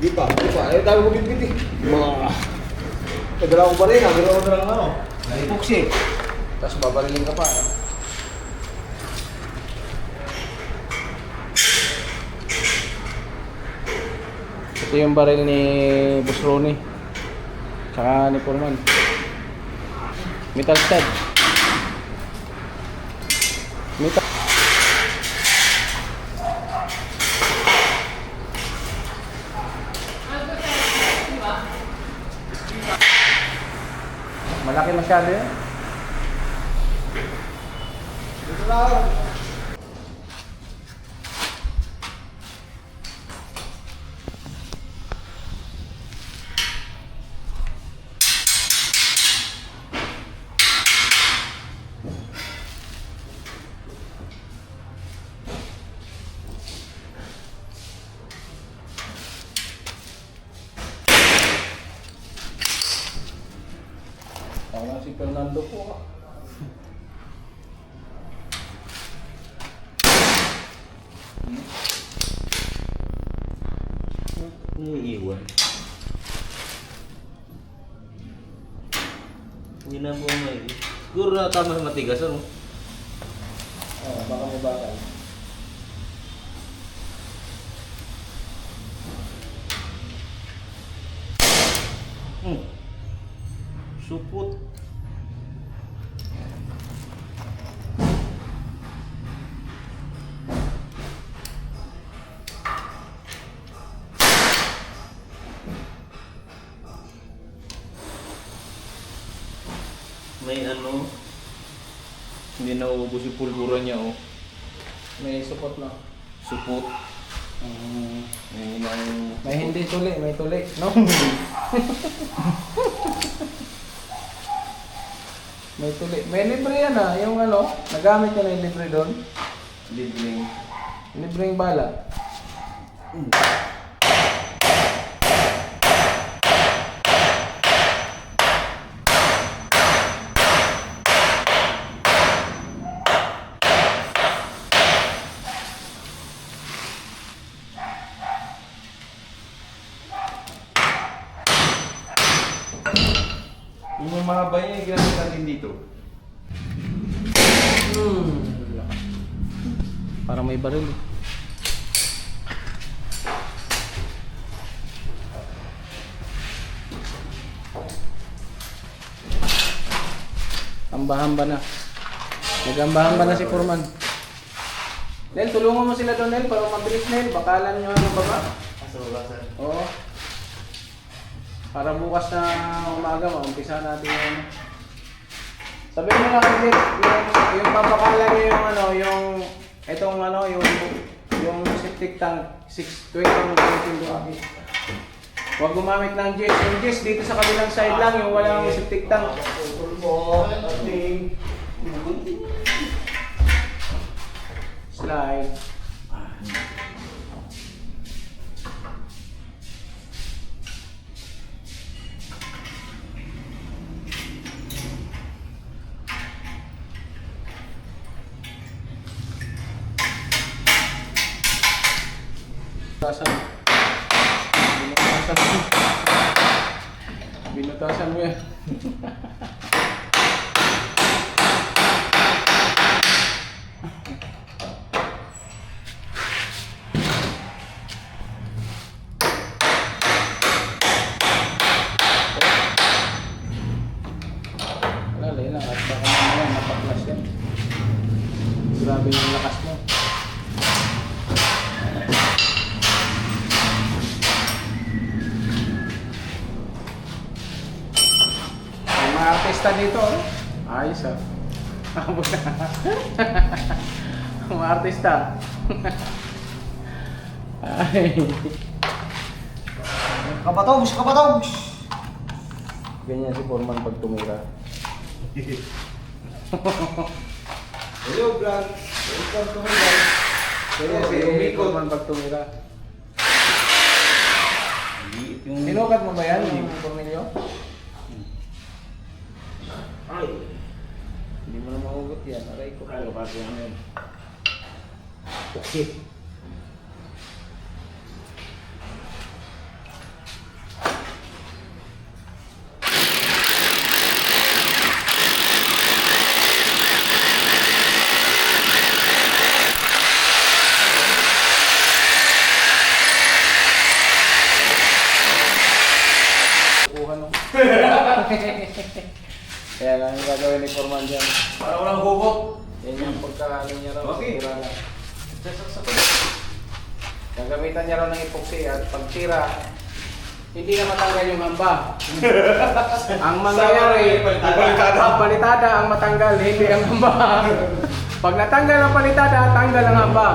Hindi pa. Eh, dami ko bitbit eh. Nagdala ko pa rin, nagdala ko na lang ano. Naipuksi. Tapos babarilin ka pa. Ito yung baril ni Boss Ronnie. Tsaka ni Foreman. Metal stud. Metal. Malaki masyado yan. Dito lang. Parang si Fernando po. Iiwan. Hindi na po may... Siguro na tama sa matigas, ano? Oo, baka may bakal. Supot. May ano, hindi na uubos yung pulbura niya, oh. May support na. Supot. May ilang... May hindi tuli, may tuli. No? May tuli. May libre yan ah. Yung ano, nagamit ka na yung libre doon. Libreng. Libreng bala. Yung mahaba niya, ginamit natin dito. Parang may baril eh. Hamba-hamba na. Nagamba-hamba na si Foreman. Nel, tulungan mo sila doon, Nel, para mabilis, Nel. Bakalan nyo ang baba. Asulasan. Oo. Para bukas na umaga, maumpisa natin yung ano. Sabihin mo lang kasi, yung papakalan nyo yung ano, yung, itong ano, yung septic tank, 620 ang gamitin doon. Huwag gumamit ng jets. Yung jets dito sa kabilang side lang, yung walang septic tank. Slide. Binutasan mo yan. Wala, lay lang. At baka mamaya napaklas yan. Grabe yung lakas mo. Mga artista dito, oh. Ayos ah. Mga artista. Ay. Kabatogs! Kabatogs! Ganyan si Foreman pag tumira. Hello, vlog! Welcome to my vlog! Ganyan si Foreman pag tumira. Yung... Sinukat mo ba yan, yung tornilyo? Ay! Hindi mo na mahugot yan. Aray ko. Kaya pa siya ngayon. Okay. Foreman dyan. Para walang hugot. Yan yung pagkaano niya raw. Okay. Tira na. Gagamitan niya raw ng epoxy at pag tira, hindi na matanggal yung hamba. Ang mangyayari, ang palitada ang matanggal, hindi ang hamba. Pag natanggal ang palitada, tanggal ang hamba.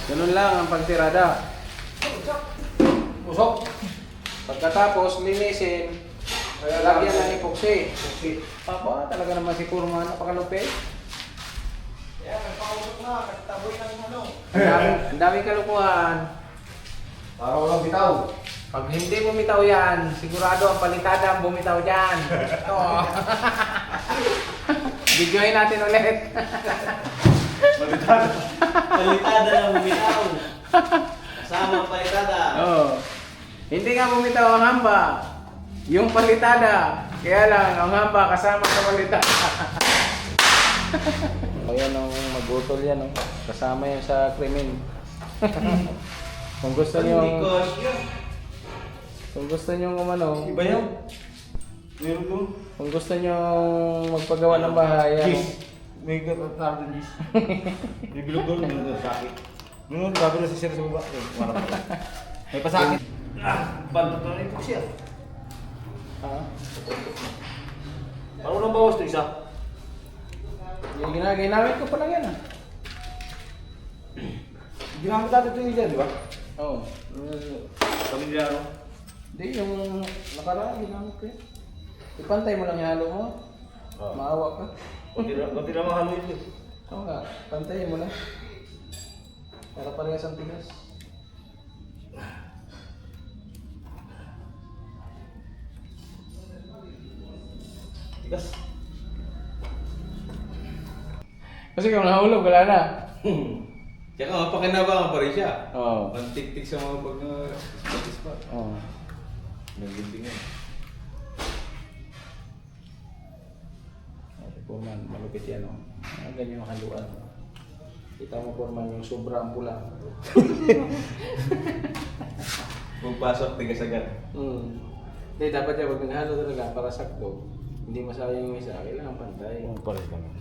Ganun lang ang pagtirada. Usok. Pagkatapos, linisin, lagyan ng epoxy. Papa, talaga naman si Foreman, napakalupit. Yan, nagpakausap na. Nagtaboy ng ano. Ang daming kalukuhan. Para walang bitaw. Pag hindi bumitaw yan, sigurado ang palitada ang bumitaw dyan. Oo. Videoin natin ulit. Palitada ng bumitaw. Kasama ang palitada. Oo. Hindi nga bumitaw ang hamba. Yung palitada. Kaya lang, ang hamba kasama sa palitada. O yan ang magutol yan. Oh. Kasama yan sa krimen. Kung gusto nyo, Nikos yun. kung gusto nyo umano, Iba yan. Meron doon. kung gusto nyo magpagawa ng bahay, ano, Gis. May gano'n doon, Gis. May bilog doon. May doon sakit. Noon, gabi na si Sir sa baba. Warap ko. May pasakit. Bantot na rin po siya. ha? Parang nang bawas ito isa. Yung ginamit ko pa lang yan ah. Ginamit natin ito yung dyan, di ba? Oo. Kami nila ano? Hindi, yung nakaraan, ginamit ko yun. Ipantay mo lang yung halo mo. Maawa ka. Kunti na mahalo ito. Oo nga, pantayin mo lang. Para parehas ang tigas. Tigas. Kasi kung nahulog, wala na. Tsaka mapakinabangan pa rin siya. Oo. Pantik-tik sa mga pag-spot. Oo. Nagintingan. Foreman, malupit yan oh. Ganyan yung haluan. Kita mo Foreman yung sobra ang pula. Pagpasok, tigas agad. Hindi, dapat yan, pag naghalo talaga para sakto. Hindi masayang yung isa, kailangan pantay. Pares kami.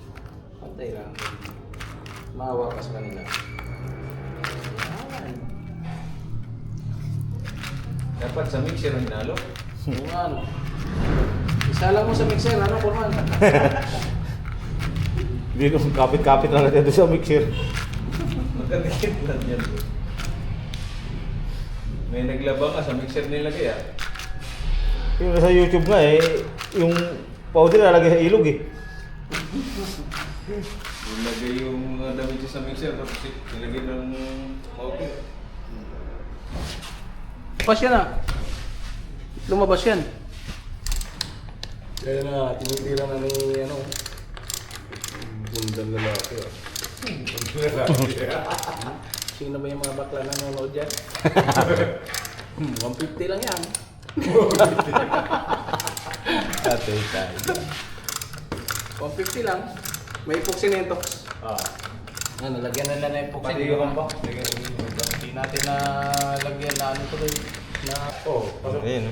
Pantay lang. Maawa ka sa kanila. Yan. Dapat sa mixer ang hinalo. Yung ano. Isa lang mo sa mixer, ano Foreman? Hindi nung kapit-kapit lang natin doon sa mixer. Magkadikit lang yan. May naglaba nga sa mixer nilagay ah. Yung sa YouTube nga yung powder nalagay sa ilog eh. Nilagay yung damit siya sa mixer tapos nilagay ng powder. Lumabas yan ah. Lumabas yan. Kaya na, tinitira na ni ano. Bundang lalaki ah. Sino ba yung mga bakla na nanonood dyan? 150 lang yan. Atay tayo. 150 lang. May epoxy na yung tox. Ano, lagyan na lang na epoxy. Pati yung ba? Hindi natin na lagyan na ano tuloy. Na, Pasok. Ayan,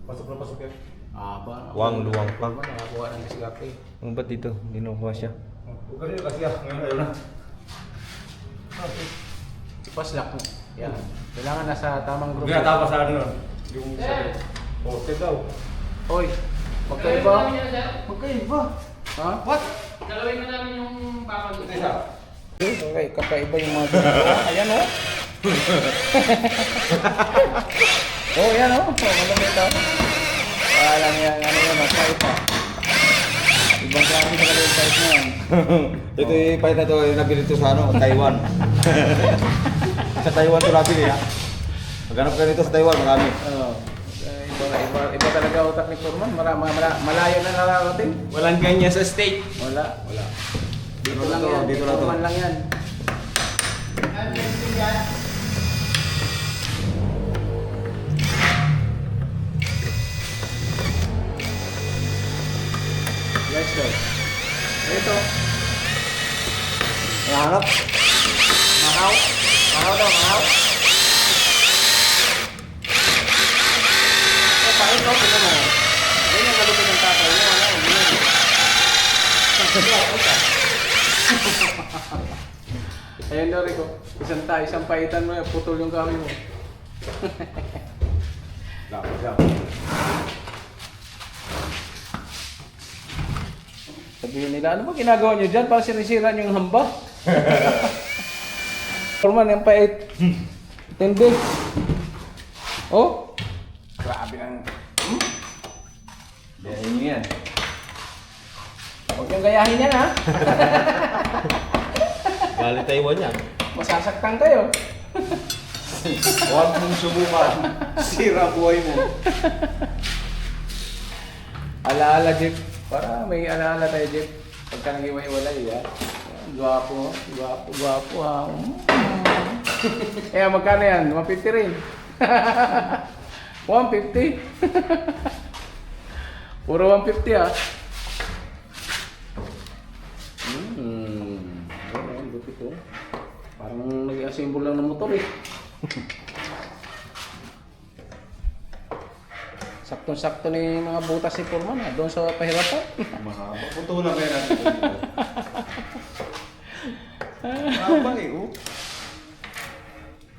Pasok na pasok yan. ba? Wang luwang pa. Nakakuha ng disgarte. Ano ba dito? Hindi nakuha siya. Huwag ka rin kasi ngayon ayaw na. Ipaslak mo. Yan. Kailangan nasa tamang grupo. Huwag natapa sa ano nun. Yung sa... Okay daw. Hoy, magkaiba. Magkaiba. Ha? What? Galawin na namin yung bakal. Ito isa. Okay, kakaiba yung mga ginagawa. Ayan oh. Oh, yan oh. Oh, malamit oh. Parang yan, ano yan, magkaiba. Ibang klase talaga yung pipe na yan. Ito yung pahit na ito, nabili ito sa ano, Taiwan. Sa Taiwan ito nabili ha. Maghanap ka nito sa Taiwan, marami. Oo. Iba talaga utak ni Foreman. Malayo na nararating. Walang ganyan sa state. Wala. Dito lang to, yan. dito lang to. Foreman lang yan. Let's go. Ito. Nahanap. Makaw. Makaw daw, makaw. Paano ito? Tignan mo. Ayun yung kalupit ng tatay mo. Ayun daw, Rico. Isang paitan mo, putol yung kami mo. Sabihin nila, ano ba ginagawa nyo dyan? Parang sinisira nyo yung hamba. Forman, yung pait. Tindi. Oh? Grabe ng... Gayahin niyo yan. Huwag yung gayahin yan, ha? Galing Taiwan yan. Masasaktan kayo. Huwag mong subukan. Sira buhay mo. Alaala, Jeff. Para may alaala tayo, Jeff. Pagka nag-iwalay, ha? Gwapo, gwapo, ha? Eh, magkano yan? 150 rin. 150? Puro 150, ha? Ang buti ko. Parang nag-assemble lang ng motor, eh. Saktong-sakto ni mga butas ni Foreman, ha? Doon sa pahirapan. Mahaba. Putulan kayo natin. Mahaba eh, oh.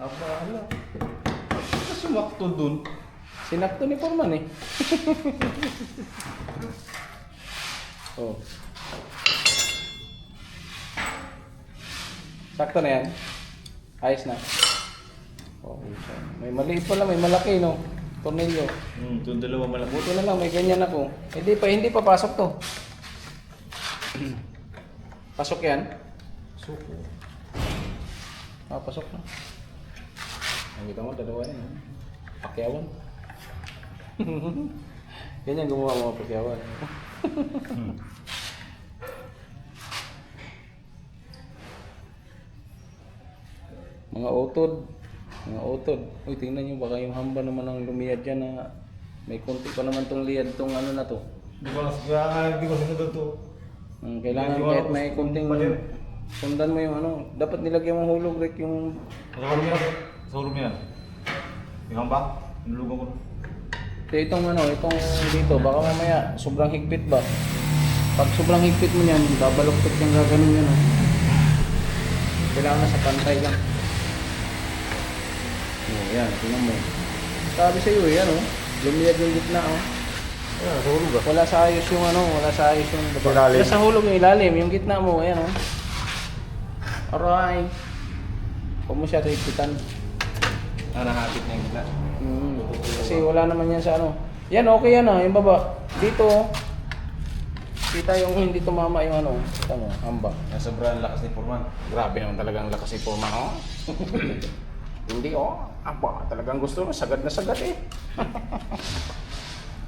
Haba, hala. Ano sumakto dun? Sinakto ni Foreman, eh. Oh. Sakto na yan. Ayos na. Oh, may maliit pala, may malaki, no? Tornilyo. Itong dalawa malaki. Buto na lang, may ganyan ako. Hindi pa pasok to. Pasok yan? Suko. Pasok na. Nakita mo, dalawa yan. Pakyawan. Ganyan gumawa mga pakyawan. Mga utod. Uy, tingnan nyo, baka yung hamba naman ang lumiyad dyan na may konti pa naman tong liyad tong ano na to. Hindi ko sinunod to. Kailangan Yung kahit ano, may konting palir. sundan mo yung ano. Dapat nilagyan mo hulog, Rick, yung... Sa hulog yan. Sa hulog yan. Yung hamba, nilulugan ko. Itong ano, itong dito, baka mamaya sobrang higpit ba? Pag sobrang higpit mo yan, babaloktot yung gaganon yan. Kailangan na sa pantay lang. Yan, tingnan mo. Sabi sa iyo, yan lumiyad yung gitna, Ayan, sa hulog ah. Wala sa ayos yung wala sa ayos yung Ilalim. Wala sa hulog yung ilalim, yung gitna mo, ayan Alright. Huwag mo siya higpitan. Nahapit na yung gitna. Kasi wala naman yan sa Yan, okay yan yung baba. Dito, kita yung hindi tumama yung hamba. Sobrang lakas ni Foreman. Grabe naman talagang lakas ni Foreman, Hindi, aba, talagang gusto mo, sagad na sagad, eh.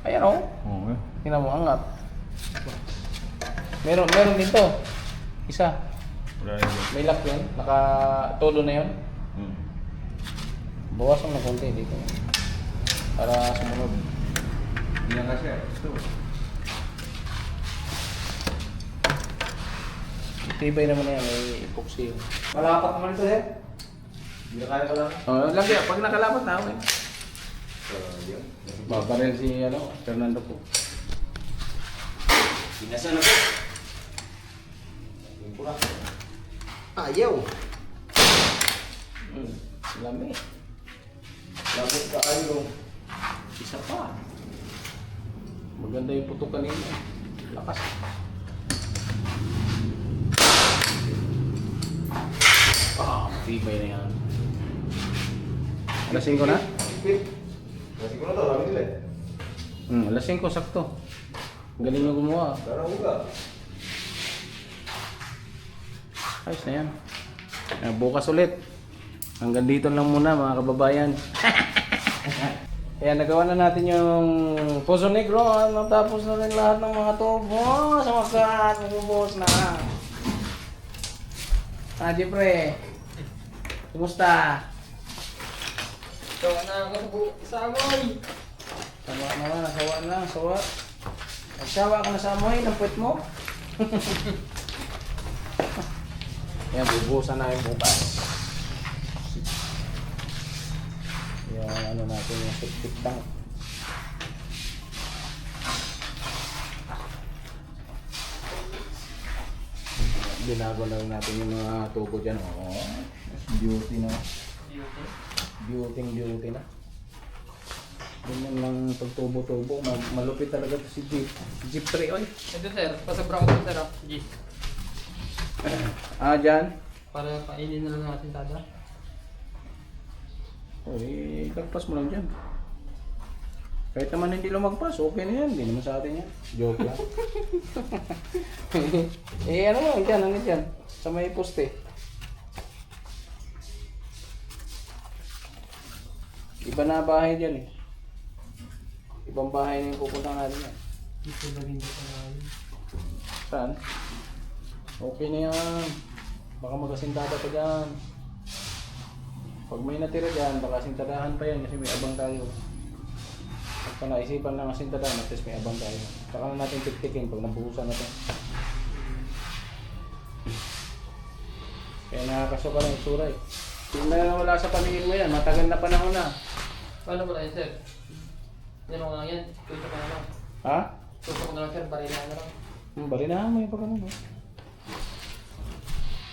Ayan, Oo eh. Tingnan mo, angat. Meron dito. Isa. Wala na yun. May lock yun. Nakatulo na yun. Bawasan na konti dito. Para sumunod. Hindi na kasi. Ito. Tibay naman na yan, may epoxy yun. Malapat naman ito eh. Hindi na kaya ka lang. Lagi, pag nakalapat na, okay. Yun. Babaril si Fernando po. Pinasan ako. Yung pula. Ayaw. Lami. Lapit ka ayaw. Isa pa. Maganda yung putok kanina. Lakas. Tibay na yan. Alas 5 na? Kasi ko na to, sabi nila eh. Alas 5, sakto. Galing nyo gumawa. Pero uga. Ayos na yan. Bukas ulit. Hanggang dito lang muna mga kababayan. Kaya nagawa na natin yung Pozo Negro. Natapos na rin lahat ng mga tubo. Sa wakas, magbubuhos na. Jeffrey. Kumusta? Sawa na ako sa amoy. Sawa na, sawa na, sawa. Nagsawa ka na sa amoy ng puwet mo. Yan, bubuhusan na yung bukas. Yung ano natin, yung septic tank. Binago na rin natin yung mga tubo dyan. Oo, beauty na. Beauty na. Ganyan lang pagtubo-tubo. Malupit talaga to si Jeep 3 oy. Ito sir, pasabra ko ito sir. G. Dyan. Para kainin na lang natin tada. Uy, lagpas mo lang dyan. Kahit naman hindi lumagpas, okay na yan. Hindi naman sa atin yan. Joke lang. Ano mo, dyan, dyan. Sa may poste. Iba na bahay dyan eh. Ibang bahay na yung pupunta natin yan. Dito na rin dito na rin. Saan? Okay na yan. Baka magkasintada pa dyan. Pag may natira dyan, baka sintadahan pa yan kasi may abang tayo. Pagka naisipan lang ang sintadahan, at least may abang tayo. Saka na natin tiktikin pag nabuhusan natin. Kaya nakakasuka na yung itsura eh. Tingnan na wala sa paningin mo yan, matagal na panahon na. Paano ba tayo sir? Yan ako lang yan. Tutok ko na lang. Ha? Tutok ko na lang sir, barilaan na lang. Balinahan mo yung pag ano.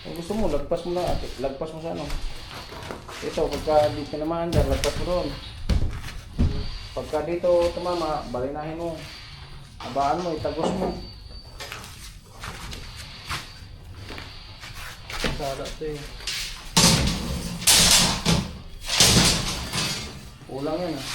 Kung gusto mo, lagpas mo lang ate. Lagpas mo sa ano. Ito, pagka dito naman andar, lagpas mo doon. Pagka dito tumama, balinahin mo. Abaan mo, itagos mo. Sala ito eh. Kulang yan ah.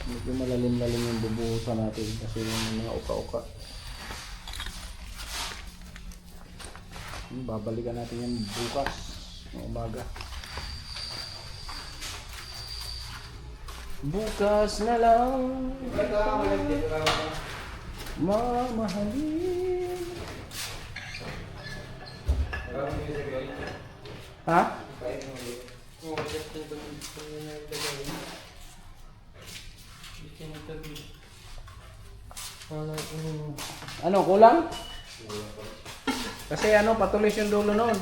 Medyo malalim-lalim yung bubuhusan natin kasi yung mga uka-uka. Babalikan natin yung bukas ng umaga. Bukas na lang mamahalin. Ha? Oo, just ito dito na ilagay. Dito dito. Ano, kulang? Kasi ano, patulis yung dulo noon.